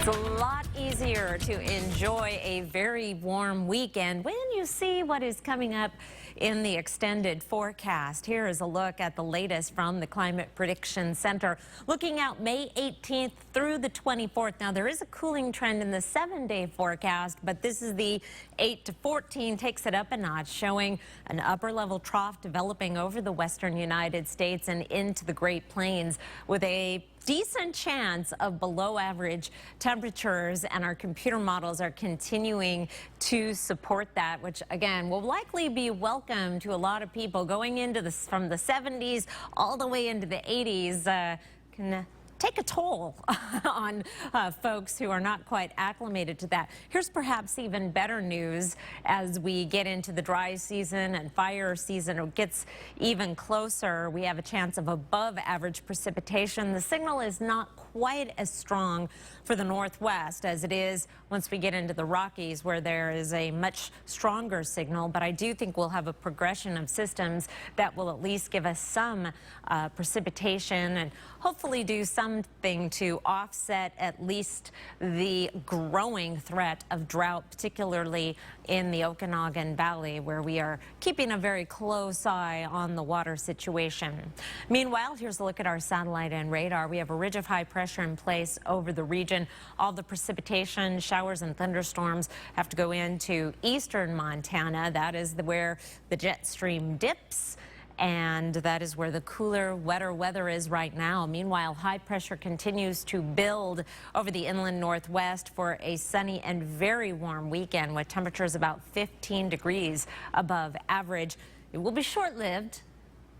It's a lot easier to enjoy a very warm weekend when you see what is coming up in the extended forecast. Here is a look at the latest from the Climate Prediction Center. Looking out May 18th through the 24th. Now, there is a cooling trend in the 7-day forecast, but this is the 8 to 14, takes it up a notch, showing an upper level trough developing over the western United States and into the Great Plains with a decent chance of below average temperatures, and our computer models are continuing to support that, which again will likely be welcome to a lot of people going into this from the 70s all the way into the 80s. Can take a toll on folks who are not quite acclimated to that. Here's perhaps even better news as we get into the dry season and fire season. It gets even closer. We have a chance of above average precipitation. The signal is not quite as strong for the Northwest as it is once we get into the Rockies, where there is a much stronger signal. But I do think we'll have a progression of systems that will at least give us some precipitation and hopefully do something to offset at least the growing threat of drought, particularly in the Okanagan Valley, where we are keeping a very close eye on the water situation. Meanwhile, here's a look at our satellite and radar. We have a ridge of high pressure in place over the region. All the precipitation, showers and thunderstorms have to go into eastern Montana. That is where the jet stream dips, and that is where the cooler, wetter weather is right now. Meanwhile, high pressure continues to build over the inland Northwest for a sunny and very warm weekend with temperatures about 15 degrees above average. It will be short-lived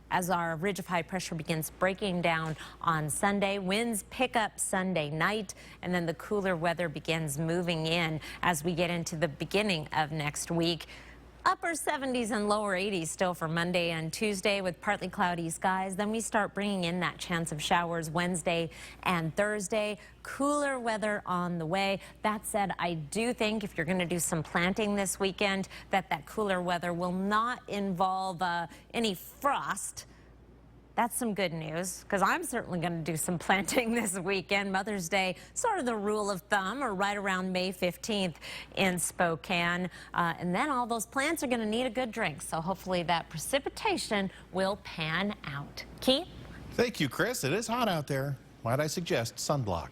as our ridge of high pressure begins breaking down on Sunday. Winds pick up Sunday night, and then the cooler weather begins moving in as we get into the beginning of next week. Upper 70s and lower 80s still for Monday and Tuesday with partly cloudy skies. Then we start bringing in that chance of showers Wednesday and Thursday. Cooler weather on the way. That said, I do think if you're going to do some planting this weekend, that cooler weather will not involve any frost. That's some good news, because I'm certainly going to do some planting this weekend. Mother's Day, sort of the rule of thumb, or right around May 15th in Spokane. And then all those plants are going to need a good drink. So hopefully that precipitation will pan out. Keith? Thank you, Chris. It is hot out there. Might I suggest sunblock?